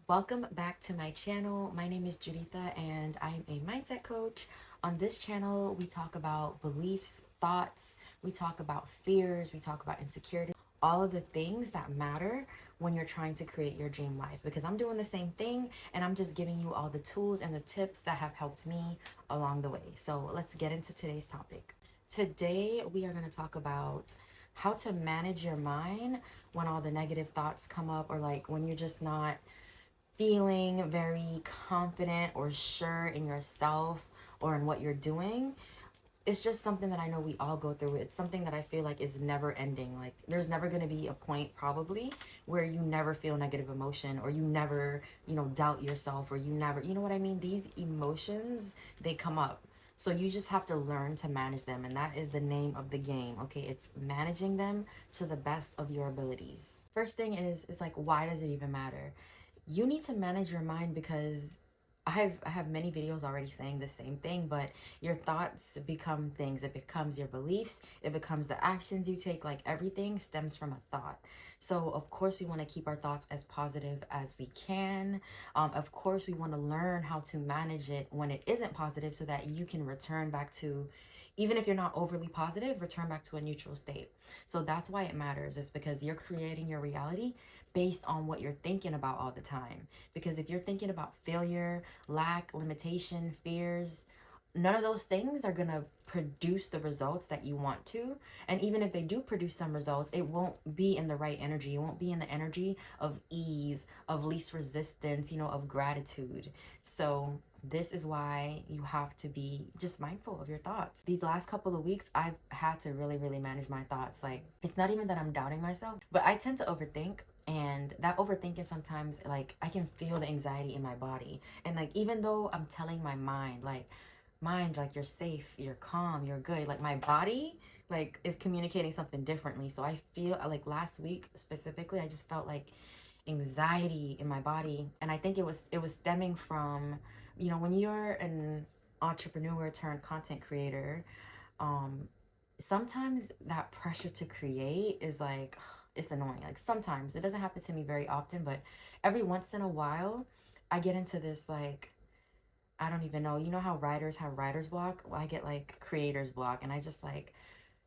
Welcome back to my channel. My name is Juditha and I'm a mindset coach. On this channel, we talk about beliefs, thoughts, we talk about fears, we talk about insecurity, all of the things that matter when you're trying to create your dream life, because I'm doing the same thing and I'm just giving you all the tools and the tips that have helped me along the way. So let's get into today's topic. Today, we are going to talk about how to manage your mind when all the negative thoughts come up, or like when you're just not feeling very confident or sure in yourself or in what you're doing. It's just something that I know we all go through. It's something that I feel like is never ending. Like there's never going to be a point probably where you never feel negative emotion, or you never, doubt yourself, or you never, you know what I mean? These emotions, they come up. So you just have to learn to manage them, and that is the name of the game. Okay, it's managing them to the best of your abilities. First thing is like, why does it even matter? You need to manage your mind because I have many videos already saying the same thing, but your thoughts become things. It becomes your beliefs. It becomes the actions you take. Like everything stems from a thought. So of course we want to keep our thoughts as positive as we can. Of course we want to learn how to manage it when it isn't positive, so that you can return back to, even if you're not overly positive, return back to a neutral state. So that's why it matters. It's because you're creating your reality based on what you're thinking about all the time. Because if you're thinking about failure, lack, limitation, fears, none of those things are going to produce the results that you want to. And even if they do produce some results, it won't be in the right energy. It won't be in the energy of ease, of least resistance, of gratitude. So this is why you have to be just mindful of your thoughts. These last couple of weeks, I've had to really, really manage my thoughts. Like, it's not even that I'm doubting myself, but I tend to overthink. And that overthinking, sometimes, like, I can feel the anxiety in my body. And like, even though I'm telling my mind, like you're safe, you're calm, you're good, like my body like is communicating something differently. So I feel like last week specifically, I just felt like anxiety in my body. And I think it was stemming from, when you're an entrepreneur turned content creator, um sometimes that pressure to create is like, it's annoying. Like sometimes it doesn't happen to me very often, but every once in a while I get into this, like, I don't even know, how writers have writer's block? Well, I get like creator's block, and I just like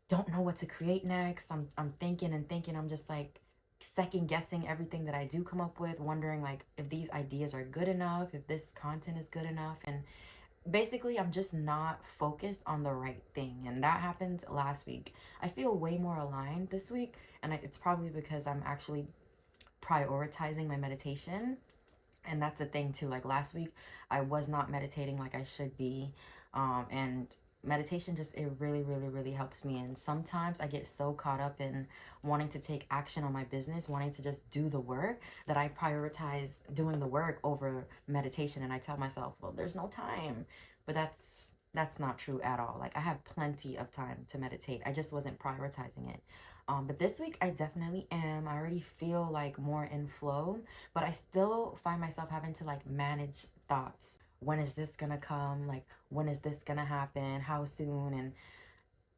don't know what to create next. I'm thinking and thinking. I'm just like second guessing everything that I do come up with, wondering like if these ideas are good enough, if this content is good enough. And basically I'm just not focused on the right thing. And that happened last week. I feel way more aligned this week, and it's probably because I'm actually prioritizing my meditation. And that's the thing too. Like last week I was not meditating like I should be. And meditation just, it really, really, really helps me. And sometimes I get so caught up in wanting to take action on my business, wanting to just do the work, that I prioritize doing the work over meditation. And I tell myself, well, there's no time. But that's not true at all. Like I have plenty of time to meditate. I just wasn't prioritizing it. But this week I definitely am. I already feel like more in flow, but I still find myself having to like manage thoughts. When is this gonna come? Like, when is this gonna happen? How soon? And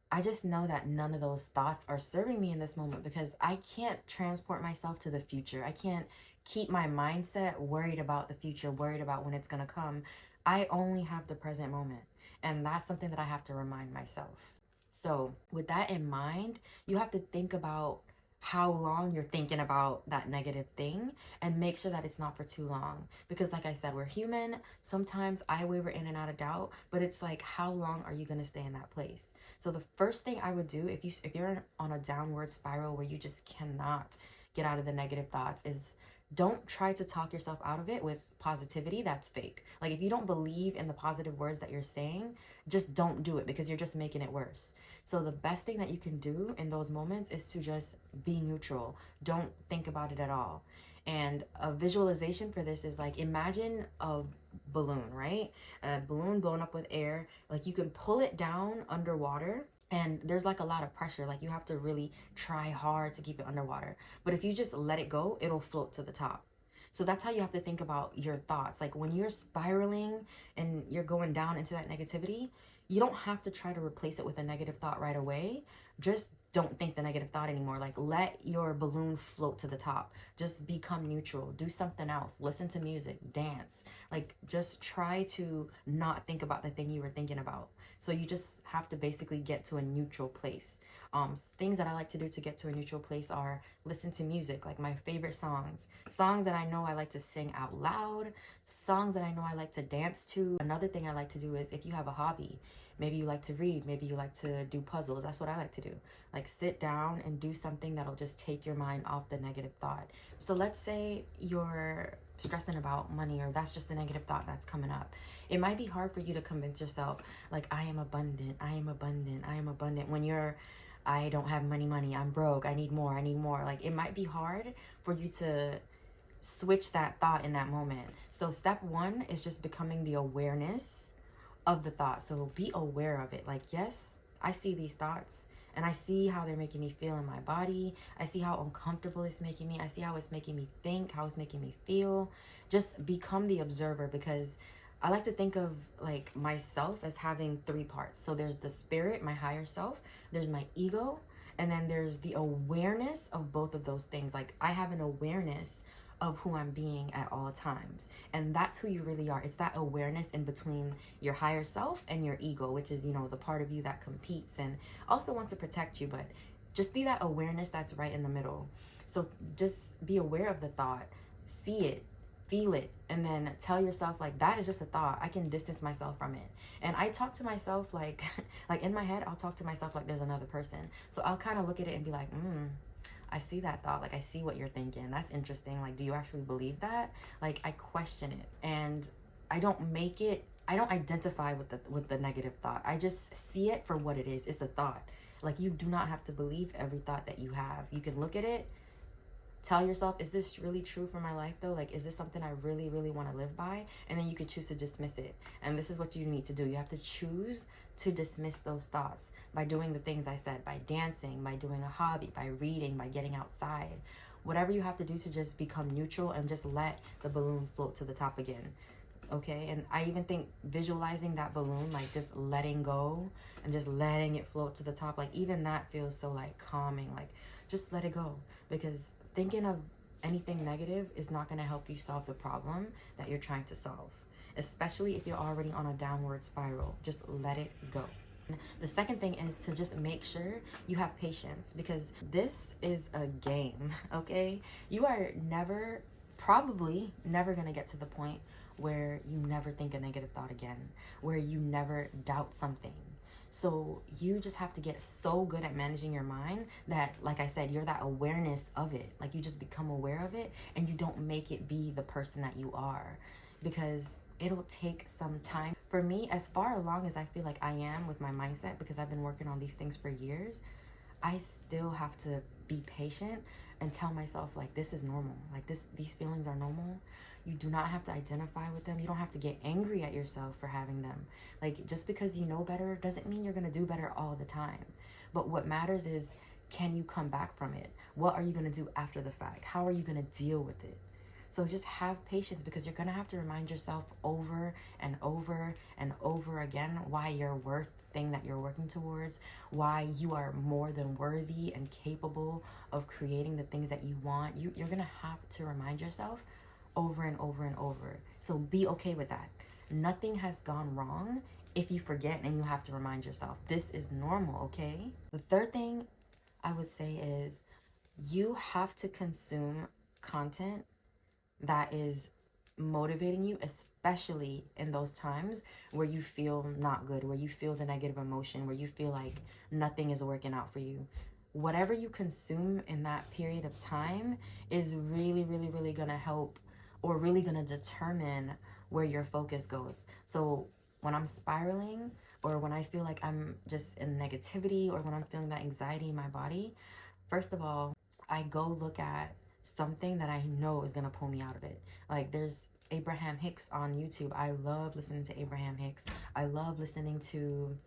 I just know that none of those thoughts are serving me in this moment, because I can't transport myself to the future. I can't keep my mindset worried about the future, worried about when it's gonna come. I only have the present moment. And that's something that I have to remind myself. So, with that in mind, you have to think about how long you're thinking about that negative thing, and make sure that it's not for too long. Because, like I said, we're human. Sometimes I waver in and out of doubt, but it's like, how long are you going to stay in that place? So, the first thing I would do, if you're on a downward spiral where you just cannot get out of the negative thoughts, is don't try to talk yourself out of it with positivity. That's fake. Like, if you don't believe in the positive words that you're saying, just don't do it, because you're just making it worse. So the best thing that you can do in those moments is to just be neutral. Don't think about it at all. And a visualization for this is like, imagine a balloon, right? A balloon blown up with air. Like you can pull it down underwater, and there's like a lot of pressure. Like you have to really try hard to keep it underwater. But if you just let it go, it'll float to the top. So that's how you have to think about your thoughts. Like when you're spiraling and you're going down into that negativity, you don't have to try to replace it with a negative thought right away. Just don't think the negative thought anymore. Like, let your balloon float to the top. Just become neutral. Do something else. Listen to music, dance. Like, just try to not think about the thing you were thinking about. So you just have to basically get to a neutral place. Things that I like to do to get to a neutral place are listen to music, like my favorite songs that I know I like to sing out loud, songs that I know I like to dance to. Another thing I like to do is, if you have a hobby, maybe you like to read, maybe you like to do puzzles. That's what I like to do. Like, sit down and do something that'll just take your mind off the negative thought. So let's say you're stressing about money, or that's just the negative thought that's coming up. It might be hard for you to convince yourself, like, I am abundant, I am abundant, I am abundant, when you're, I don't have money, I'm broke, I need more, I need more. Like, it might be hard for you to switch that thought in that moment. So step one is just becoming the awareness of the thought. So be aware of it. Like, yes, I see these thoughts and I see how they're making me feel in my body. I see how uncomfortable it's making me. I see how it's making me think, how it's making me feel. Just become the observer, because I like to think of like myself as having three parts. So there's the spirit, my higher self, there's my ego, and then there's the awareness of both of those things. Like, I have an awareness of who I'm being at all times. And that's who you really are. It's that awareness in between your higher self and your ego, which is, the part of you that competes and also wants to protect you. But just be that awareness that's right in the middle. So just be aware of the thought, see it, feel it, and then tell yourself, like, that is just a thought. I can distance myself from it. And I talk to myself like like in my head, I'll talk to myself like there's another person. So I'll kind of look at it and be like, I see that thought. Like, I see what you're thinking. That's interesting. Like, do you actually believe that? Like, I question it, and I don't identify with the negative thought. I just see it for what it is. It's a thought. Like, you do not have to believe every thought that you have. You can look at it, tell yourself, is this really true for my life though? Like, is this something I really, really want to live by? And then you could choose to dismiss it. And this is what you need to do. You have to choose to dismiss those thoughts by doing the things I said, by dancing, by doing a hobby, by reading, by getting outside. Whatever you have to do to just become neutral and just let the balloon float to the top again. Okay? And I even think visualizing that balloon, like just letting go and just letting it float to the top, like even that feels so like calming. Like, just let it go, because thinking of anything negative is not going to help you solve the problem that you're trying to solve, especially if you're already on a downward spiral. Just let it go. The second thing is to just make sure you have patience, because this is a game, okay? You are probably never going to get to the point where you never think a negative thought again, where you never doubt something. So you just have to get so good at managing your mind that, like I said, you're that awareness of it. Like, you just become aware of it and you don't make it be the person that you are, because it'll take some time. For me, as far along as I feel like I am with my mindset, because I've been working on these things for years, I still have to be patient and tell myself, like, this is normal. Like, these feelings are normal. You do not have to identify with them. You don't have to get angry at yourself for having them. Like, just because you know better doesn't mean you're going to do better all the time. But what matters is, can you come back from it? What are you going to do after the fact? How are you going to deal with it? So just have patience, because you're going to have to remind yourself over and over and over again why you're worth the thing that you're working towards, why you are more than worthy and capable of creating the things that you want. You're going to have to remind yourself over and over and over. So be okay with that. Nothing has gone wrong if you forget and you have to remind yourself. This is normal, okay? The third thing I would say is, you have to consume content that is motivating you, especially in those times where you feel not good, where you feel the negative emotion, where you feel like nothing is working out for you. Whatever you consume in that period of time is really, really, really gonna help, or really gonna determine where your focus goes. So when I'm spiraling, or when I feel like I'm just in negativity, or when I'm feeling that anxiety in my body, first of all, I go look at something that I know is gonna pull me out of it. Like, there's Abraham Hicks on YouTube. I love listening to Abraham Hicks. I love listening to,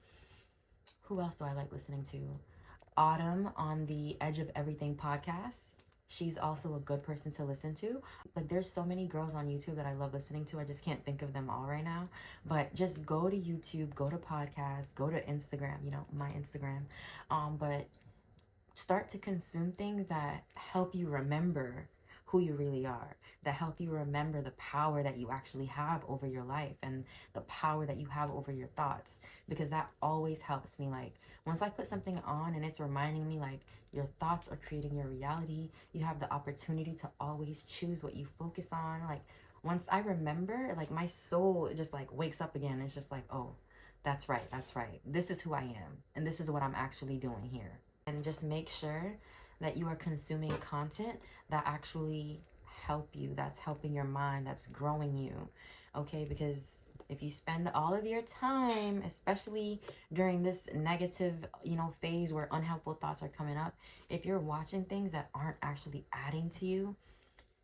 who else do I like listening to? Autumn on the Edge of Everything podcast. She's also a good person to listen to. Like, there's so many girls on YouTube that I love listening to. I just can't think of them all right now. But just go to YouTube, go to podcasts, go to Instagram, my Instagram. But Start to consume things that help you remember who you really are, that help you remember the power that you actually have over your life and the power that you have over your thoughts, because that always helps me. Like, once I put something on and it's reminding me like your thoughts are creating your reality, you have the opportunity to always choose what you focus on. Like, once I remember, like, my soul just like wakes up again. It's just like, oh, that's right, that's right, this is who I am and this is what I'm actually doing here. And just make sure that you are consuming content that actually help you, that's helping your mind, that's growing you. Okay, because if you spend all of your time, especially during this negative, phase where unhelpful thoughts are coming up, if you're watching things that aren't actually adding to you,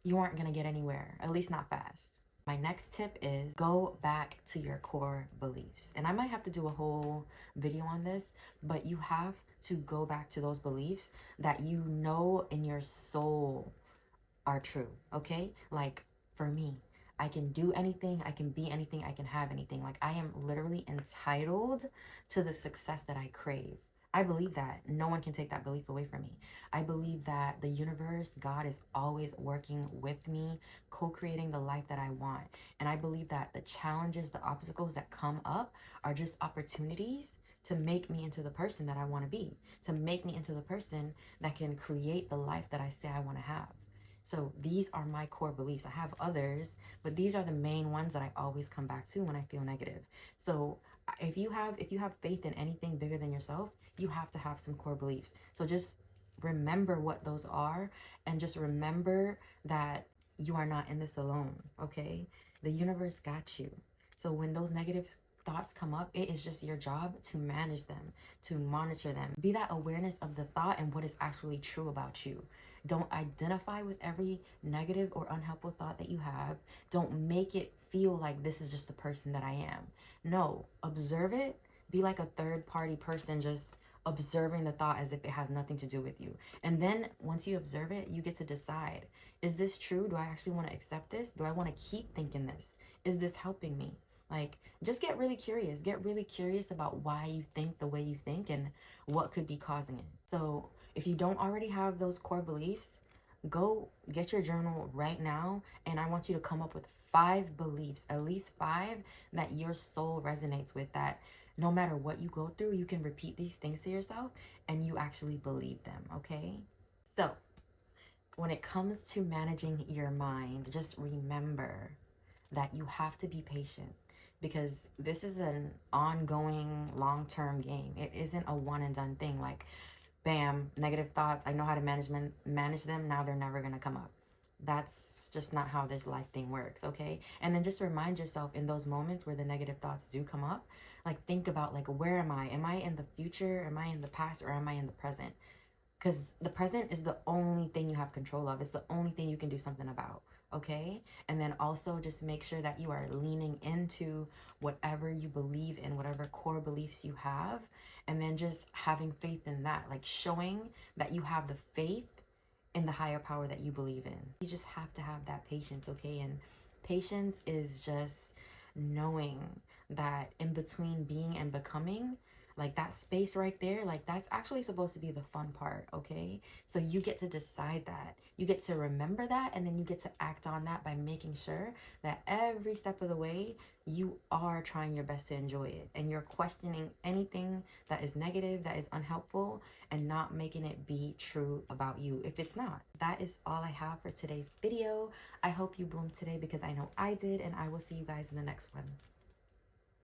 you aren't going to get anywhere, at least not fast. My next tip is go back to your core beliefs. And I might have to do a whole video on this, but you have to go back to those beliefs that you know in your soul are true, okay? Like, for me, I can do anything, I can be anything, I can have anything. Like, I am literally entitled to the success that I crave. I believe that. No one can take that belief away from me. I believe that the universe, God, is always working with me, co-creating the life that I want. And I believe that the challenges, the obstacles that come up are just opportunities to make me into the person that I want to be, to make me into the person that can create the life that I say I want to have. So these are my core beliefs. I have others, but these are the main ones that I always come back to when I feel negative. So if you have faith in anything bigger than yourself, you have to have some core beliefs. So just remember what those are, and just remember that you are not in this alone, okay? The universe got you. So when those negative thoughts come up, it is just your job to manage them, to monitor them. Be that awareness of the thought and what is actually true about you. Don't identify with every negative or unhelpful thought that you have. Don't make it feel like this is just the person that I am. No, observe it. Be like a third party person, just observing the thought as if it has nothing to do with you. And then once you observe it, you get to decide, is this true? Do I actually want to accept this? Do I want to keep thinking this? Is this helping me? Like, just get really curious. Get really curious about why you think the way you think and what could be causing it. So if you don't already have those core beliefs, go get your journal right now, and I want you to come up with 5 beliefs, at least 5, that your soul resonates with, that no matter what you go through, you can repeat these things to yourself and you actually believe them, okay? So, when it comes to managing your mind, just remember that you have to be patient, because this is an ongoing long-term game. It isn't a one and done thing. Like, bam, negative thoughts, I know how to manage them, now they're never gonna come up. That's just not how this life thing works, okay? And then just remind yourself in those moments where the negative thoughts do come up, like, think about, like, where am I? Am I in the future? Am I in the past? Or am I in the present? Because the present is the only thing you have control of. It's the only thing you can do something about, okay? And then also just make sure that you are leaning into whatever you believe in, whatever core beliefs you have, and then just having faith in that, like showing that you have the faith in the higher power that you believe in. You just have to have that patience, okay? And patience is just knowing that in between being and becoming, like that space right there, like that's actually supposed to be the fun part, okay? So you get to decide that. You get to remember that, and then you get to act on that by making sure that every step of the way you are trying your best to enjoy it, and you're questioning anything that is negative, that is unhelpful, and not making it be true about you if it's not. That is all I have for today's video. I hope you bloomed today, because I know I did, and I will see you guys in the next one.